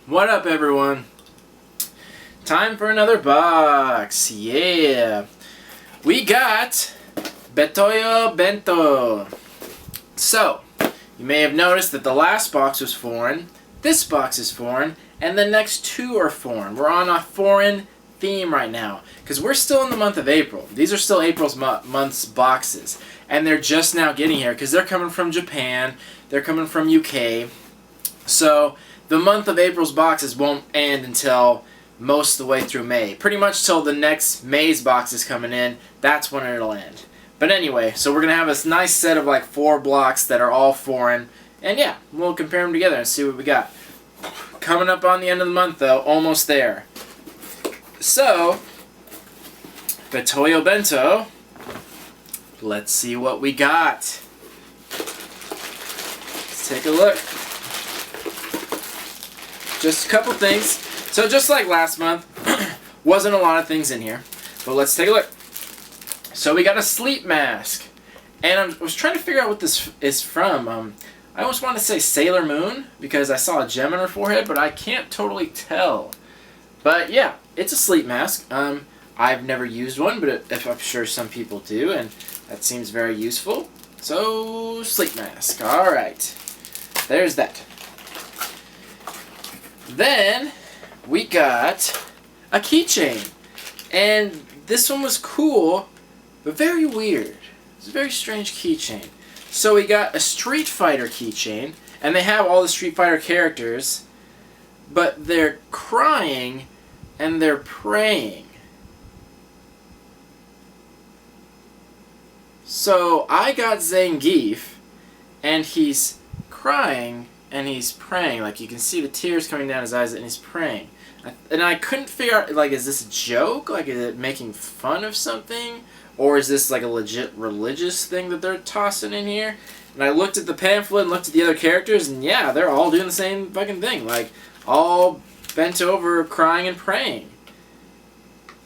What up, everyone? Time for another box. Yeah. We got Betoyo Bento. So, you may have noticed that the last box was foreign, this box is foreign, and the next two are foreign. We're on a foreign theme right now because we're still in the month of April. These are still April's month's boxes, and they're just now getting here because they're coming from Japan, they're coming from UK. So the month of April's boxes won't end until most of the way through May. Pretty much till the next May's box is coming in, that's when it'll end. But anyway, so we're going to have this nice set of like 4 blocks that are all foreign. And yeah, we'll compare them together and see what we got. Coming up on the end of the month though, almost there. So, Betoyo Bento, let's see what we got. Let's take a look. Just a couple things. So just like last month, wasn't a lot of things in here. But let's take a look. So we got a sleep mask. And I was trying to figure out what this is from. I almost want to say Sailor Moon because I saw a gem in her forehead, but I can't totally tell. But yeah, it's a sleep mask. I've never used one, but I'm sure some people do, and that seems very useful. So, sleep mask. Alright. There's that. Then, we got a keychain. And this one was cool, but very weird. It's a very strange keychain. So we got a Street Fighter keychain, and they have all the Street Fighter characters, but they're crying and they're praying. So I got Zangief, and he's crying and he's praying. Like you can see the tears coming down his eyes, and he's praying. And I couldn't figure out, like, is this a joke? Like, is it making fun of something? Or is this like a legit religious thing that they're tossing in here? And I looked at the pamphlet and looked at the other characters, and yeah, they're all doing the same fucking thing. Like, all bent over, crying and praying.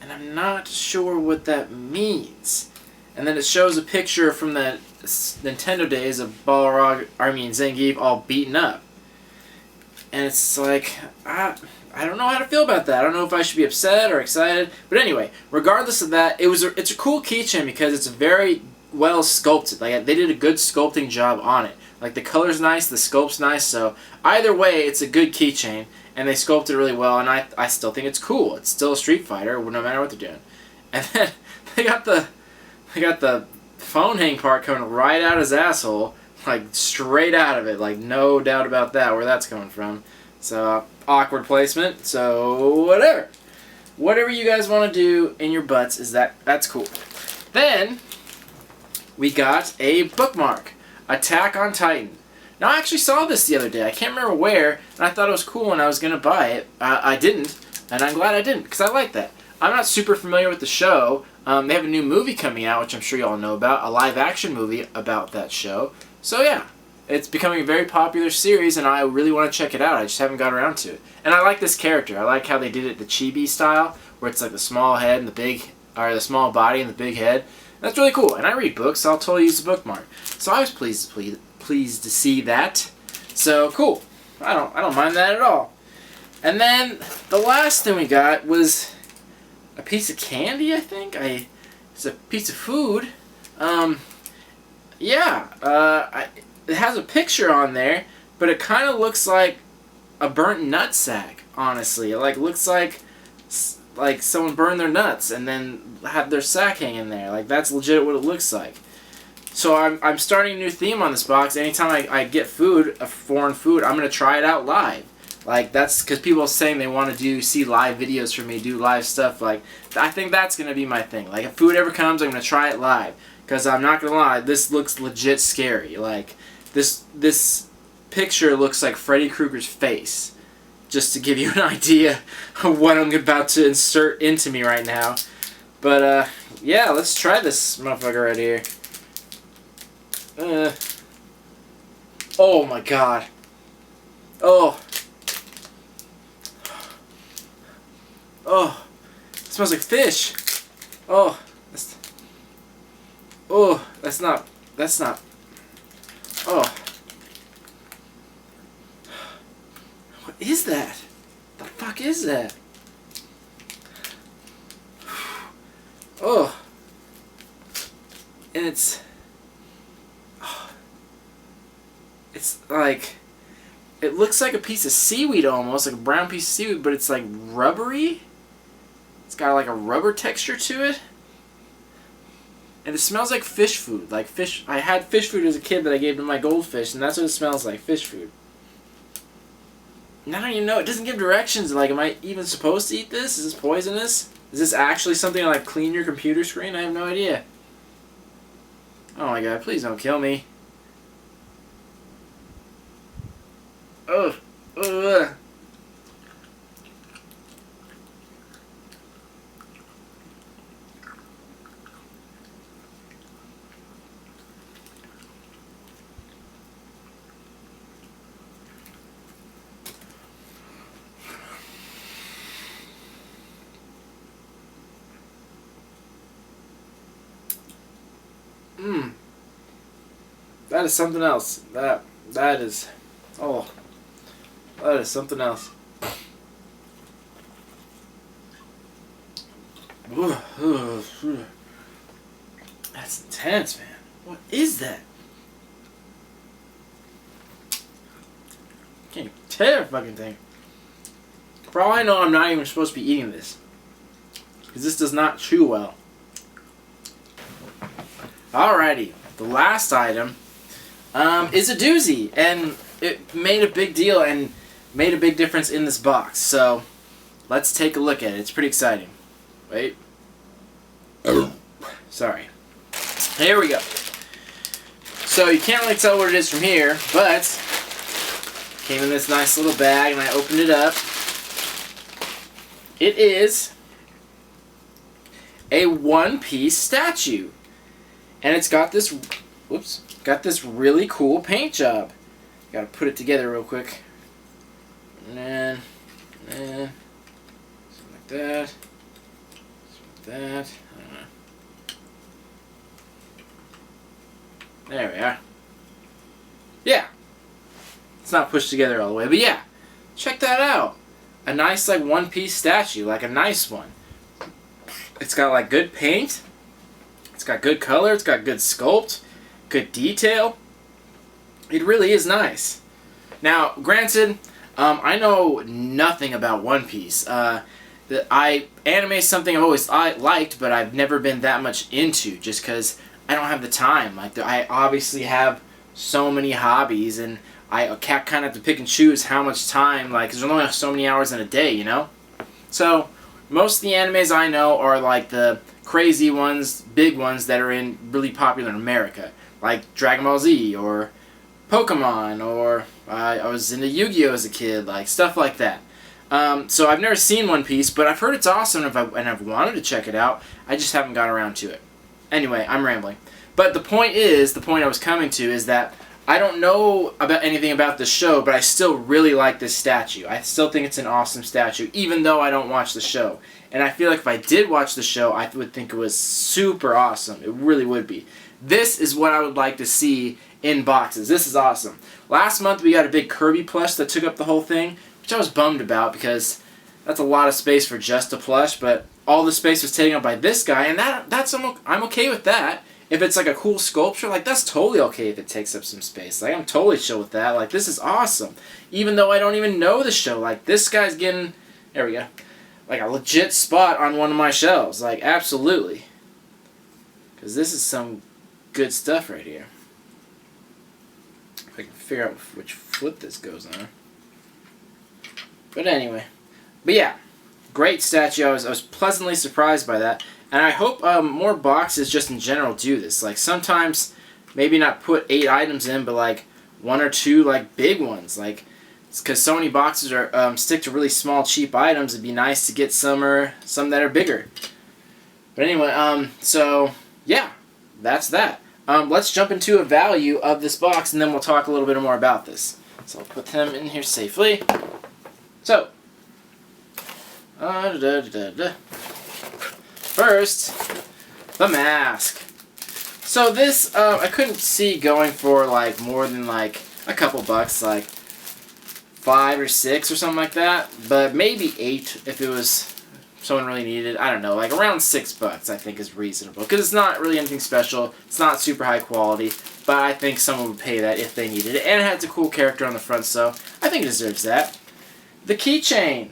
And I'm not sure what that means. And then it shows a picture from the Nintendo days of Zangief all beaten up. And it's like, I don't know how to feel about that. I don't know if I should be upset or excited. But anyway, regardless of that, it's a cool keychain because it's very well sculpted. Like, they did a good sculpting job on it. Like, the color's nice, the sculpt's nice. So either way, it's a good keychain. And they sculpted it really well. And I still think it's cool. It's still a Street Fighter, no matter what they're doing. And then they got the phone hang part coming right out his asshole. Like, straight out of it. Like, no doubt about that, where that's coming from. So, awkward placement. So, whatever. Whatever you guys want to do in your butts, that's cool. Then, we got a bookmark. Attack on Titan. Now, I actually saw this the other day. I can't remember where, and I thought it was cool, and I was going to buy it. I didn't, and I'm glad I didn't, because I like that. I'm not super familiar with the show. They have a new movie coming out, which I'm sure you all know about. A live-action movie about that show. So, yeah. It's becoming a very popular series, and I really want to check it out. I just haven't got around to it. And I like this character. I like how they did it the chibi style, where it's like the small head and the small body and the big head. That's really cool. And I read books, so I'll totally use the bookmark. So I was pleased to see that. So cool. I don't mind that at all. And then the last thing we got was a piece of candy, I think. It's a piece of food. It has a picture on there, but it kind of looks like a burnt nutsack, honestly. It looks like someone burned their nuts and then had their sack hanging there. Like, that's legit what it looks like. So I'm starting a new theme on this box. Anytime I get food, a foreign food, I'm going to try it out live. Like, that's because people are saying they want to see live videos from me, do live stuff. Like, I think that's going to be my thing. Like, if food ever comes, I'm going to try it live. Because I'm not going to lie, this looks legit scary. Like, this picture looks like Freddy Krueger's face. Just to give you an idea of what I'm about to insert into me right now. But, yeah, let's try this motherfucker right here. Oh my god. Oh. Oh. It smells like fish. Oh. That's not. Oh. What is that? fuck is that? Oh. And it's like, it looks like a piece of seaweed almost, like a brown piece of seaweed, but it's like rubbery. It's got like a rubber texture to it. And it smells like fish food. Like fish. I had fish food as a kid that I gave to my goldfish, and that's what it smells like, fish food. And I don't even know. It doesn't give directions. Like, am I even supposed to eat this? Is this poisonous? Is this actually something to, like, clean your computer screen? I have no idea. Oh my god, please don't kill me. Ugh. Ugh. Mmm. That is something else. That is, oh, that is something else. That's intense, man. What is that? Can't even tear a fucking thing. For all I know, I'm not even supposed to be eating this, because this does not chew well. Alrighty, the last item is a doozy, and it made a big deal and made a big difference in this box. So let's take a look at it. It's pretty exciting. Wait. Sorry. Here we go. So you can't really tell what it is from here, but it came in this nice little bag, and I opened it up. It is a one-piece statue. And it's got this, whoops, got this really cool paint job. Gotta put it together real quick. And something like that. Something like that. I don't know. There we are. Yeah. It's not pushed together all the way, but yeah. Check that out. A nice, like, one-piece statue, like a nice one. It's got, like, good paint. It's got good color, it's got good sculpt, good detail. It really is nice. Now, granted, I know nothing about One Piece. Anime is something I've always liked, but I've never been that much into, just because I don't have the time. Like, I obviously have so many hobbies, and I kind of have to pick and choose how much time, like, because there's only so many hours in a day, you know? So, most of the animes I know are, like, the crazy ones, big ones that are really popular in America, like Dragon Ball Z or Pokemon, or I was into Yu-Gi-Oh as a kid, like stuff like that. So I've never seen One Piece, but I've heard it's awesome, and I've wanted to check it out. I just haven't got around to it. Anyway, I'm rambling. But the point I was coming to is that I don't know about anything about the show, but I still really like this statue. I still think it's an awesome statue, even though I don't watch the show. And I feel like if I did watch the show, I would think it was super awesome. It really would be. This is what I would like to see in boxes. This is awesome. Last month we got a big Kirby plush that took up the whole thing, which I was bummed about because that's a lot of space for just a plush, but all the space was taken up by this guy, and I'm okay with that. If it's like a cool sculpture, like that's totally okay if it takes up some space. Like I'm totally chill with that. Like this is awesome. Even though I don't even know the show, like this guy's getting, there we go, like a legit spot on one of my shelves. Like absolutely. Because this is some good stuff right here. If I can figure out which foot this goes on. But anyway. But yeah. Great statue. I was pleasantly surprised by that. And I hope more boxes just in general do this. Like sometimes, maybe not put 8 items in, but like 1 or 2 like big ones. Like, because so many boxes are stick to really small, cheap items. It'd be nice to get some that are bigger. But anyway, so yeah, that's that. Let's jump into a value of this box, and then we'll talk a little bit more about this. So I'll put them in here safely. So, first, the mask. So this, I couldn't see going for like more than like a couple bucks, like 5 or 6 or something like that, but maybe 8 if it was someone really needed. I don't know, like around $6 I think is reasonable, because it's not really anything special. It's not super high quality, but I think someone would pay that if they needed it, and it has a cool character on the front, so I think it deserves that. The keychain.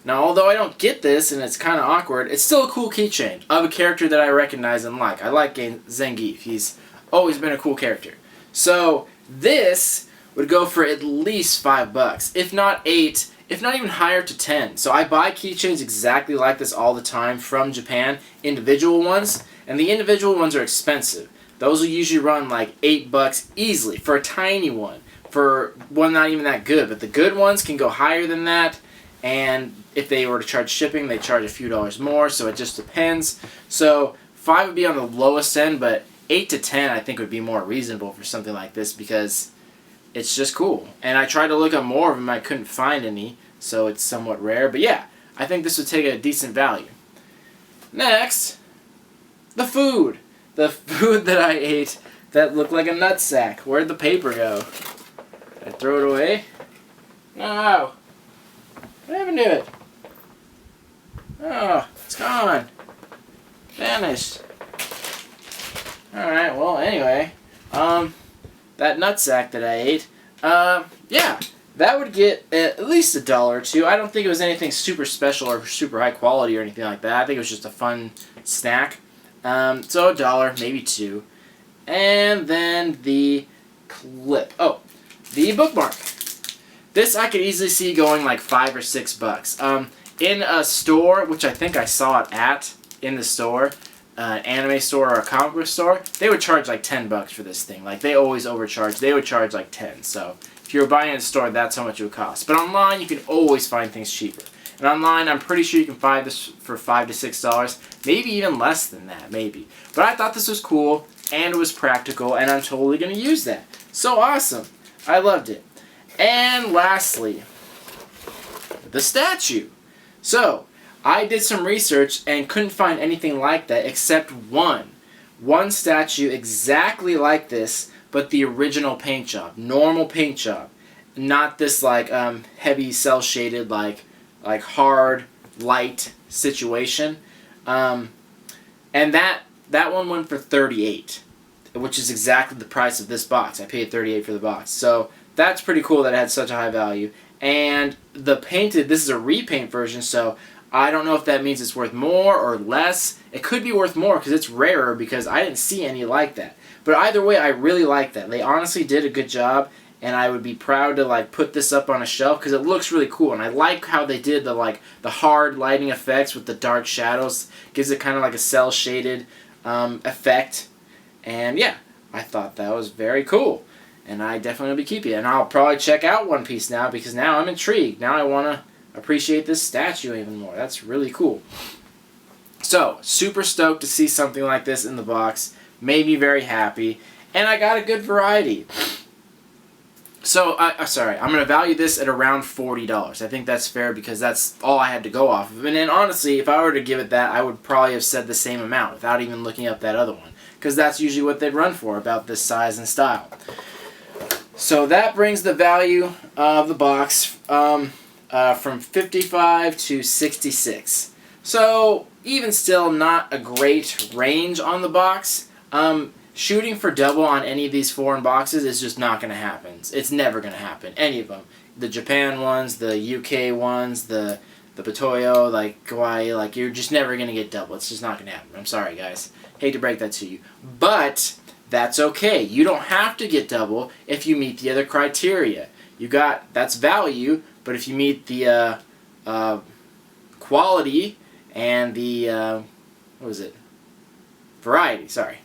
Now, although I don't get this and it's kind of awkward, it's still a cool keychain of a character that I recognize and like. I like Zangief. He's always been a cool character. So this would go for at least $5, if not 8, if not even higher to 10. So I buy keychains exactly like this all the time from Japan, individual ones, and the individual ones are expensive. Those will usually run like $8 easily for a tiny one, for one not even that good. But the good ones can go higher than that, and if they were to charge shipping, they charge a few dollars more, so it just depends. So 5 would be on the lowest end, but 8 to 10 I think would be more reasonable for something like this, because it's just cool. And I tried to look up more of them, I couldn't find any, so it's somewhat rare. But yeah, I think this would take a decent value. Next, the food. The food that I ate that looked like a nutsack. Where'd the paper go? Did I throw it away? No. What happened to it? Oh, it's gone. Vanished. Alright, well, anyway. That nutsack that I ate, yeah, that would get at least $1 or $2. I don't think it was anything super special or super high quality or anything like that. I think it was just a fun snack. So $1, maybe $2. And then the clip. Oh, the bookmark. This I could easily see going like $5 or $6. In a store, which I think I saw it at, in the store, an anime store or a comic book store, they would charge like $10 for this thing. Like, they always overcharge. They would charge like 10. So if you were buying it in a store, that's how much it would cost. But online, you can always find things cheaper. And online, I'm pretty sure you can find this for $5 to $6. Maybe even less than that, maybe. But I thought this was cool, and it was practical, and I'm totally going to use that. So awesome. I loved it. And lastly, the statue. So, I did some research and couldn't find anything like that except one. One statue exactly like this, but the original paint job. Normal paint job. Not this like heavy cell shaded like hard light situation. And that one went for $38, which is exactly the price of this box. I paid $38 for the box. So that's pretty cool that it had such a high value. And the painted, this is a repaint version, so I don't know if that means it's worth more or less. It could be worth more because it's rarer, because I didn't see any like that. But either way, I really like that. They honestly did a good job, and I would be proud to like put this up on a shelf because it looks really cool. And I like how they did the hard lighting effects with the dark shadows. Gives it kind of like a cell shaded effect. And yeah, I thought that was very cool. And I definitely will be keeping it. And I'll probably check out One Piece now, because now I'm intrigued. Now I want to appreciate this statue even more. That's really cool. So, super stoked to see something like this in the box. Made me very happy. And I got a good variety. So, I'm going to value this at around $40. I think that's fair, because that's all I had to go off of. And then honestly, if I were to give it that, I would probably have said the same amount without even looking up that other one. Because that's usually what they'd run for, about this size and style. So that brings the value of the box from 55 to 66. So even still, not a great range on the box. Shooting for double on any of these foreign boxes is just not going to happen. It's never going to happen. Any of them. The Japan ones, the UK ones, the Betoyo, like Kawaii, you're just never going to get double. It's just not going to happen. I'm sorry, guys. Hate to break that to you. But that's okay. You don't have to get double if you meet the other criteria. That's value, but if you meet the quality and the variety, sorry.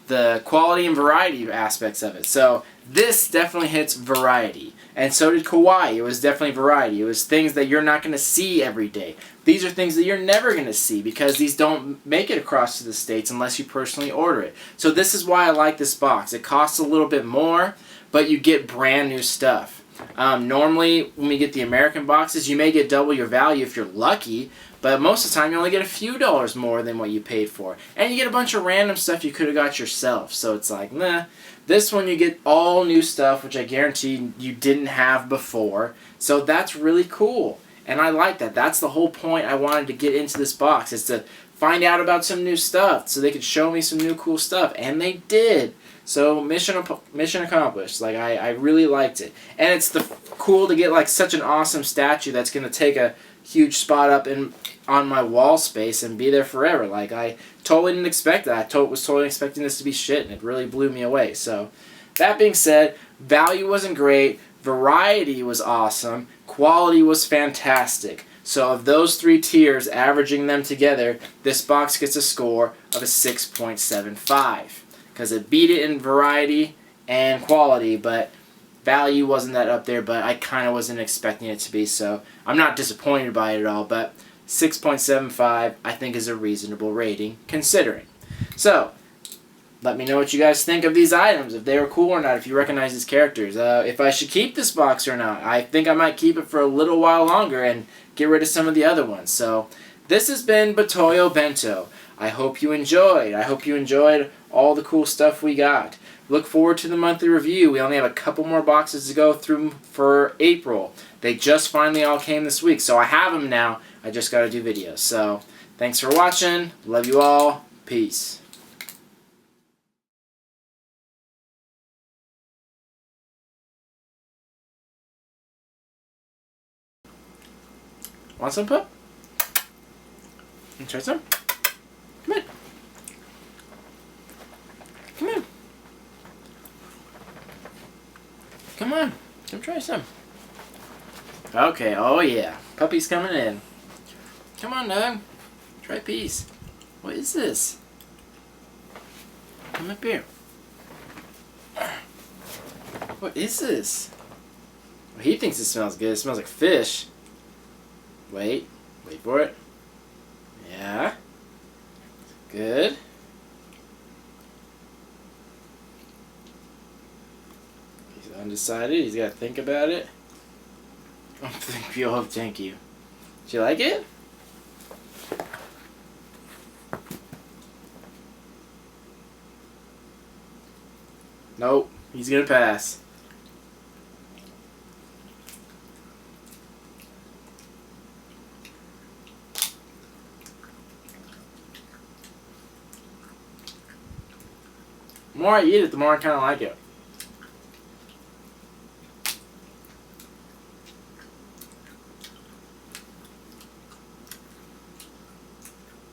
The quality and variety aspects of it. So this definitely hits variety. And so did Kawaii. It was definitely variety. It was things that you're not going to see every day. These are things that you're never going to see, because these don't make it across to the States unless you personally order it. So this is why I like this box. It costs a little bit more, but you get brand new stuff. Normally, when we get the American boxes, you may get double your value if you're lucky, but most of the time you only get a few dollars more than what you paid for. And you get a bunch of random stuff you could have got yourself, so it's like, nah. This one you get all new stuff, which I guarantee you didn't have before, so that's really cool. And I like that. That's the whole point I wanted to get into this box, is to find out about some new stuff so they could show me some new cool stuff. And they did. So mission accomplished. Like, I really liked it. And it's cool to get like such an awesome statue that's going to take a huge spot up on my wall space and be there forever. Like, I totally didn't expect that. I was totally expecting this to be shit, and it really blew me away. So that being said, value wasn't great. Variety was awesome. Quality was fantastic. So of those 3 tiers, averaging them together, this box gets a score of a 6.75. Because it beat it in variety and quality, but value wasn't that up there, but I kind of wasn't expecting it to be, so I'm not disappointed by it at all, but 6.75 I think is a reasonable rating, considering. So, let me know what you guys think of these items, if they were cool or not, if you recognize these characters, if I should keep this box or not. I think I might keep it for a little while longer and get rid of some of the other ones. So, this has been Betoyo Bento. I hope you enjoyed. I hope you enjoyed all the cool stuff we got. Look forward to the monthly review. We only have a couple more boxes to go through for April. They just finally all came this week, so I have them now. I just got to do videos. So, thanks for watching. Love you all. Peace. Want some, pup? You try some? Come on. Come on. Come on. Come try some. Okay, oh yeah. Puppy's coming in. Come on, dog. Try a piece. What is this? Come up here. What is this? Well, he thinks it smells good. It smells like fish. Wait. Wait for it. Yeah. Good. He's undecided. He's got to think about it. Oh, thank you. Did you like it? Nope. He's going to pass. The more I eat it, the more I kind of like it.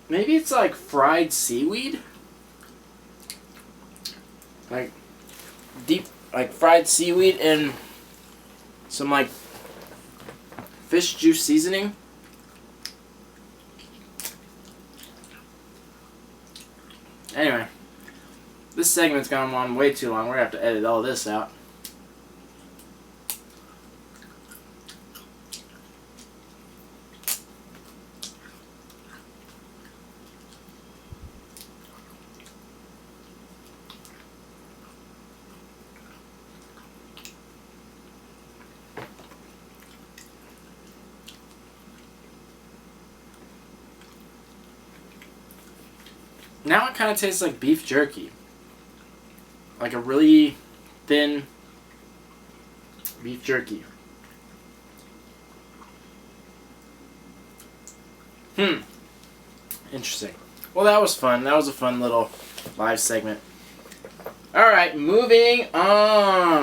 Maybe it's like fried seaweed? Like deep, like fried seaweed and some like fish juice seasoning. Anyway, this segment's gone on way too long. We're going to have to edit all this out. Now it kind of tastes like beef jerky. Like a really thin beef jerky. Interesting. Well, that was fun. That was a fun little live segment. Alright, moving on.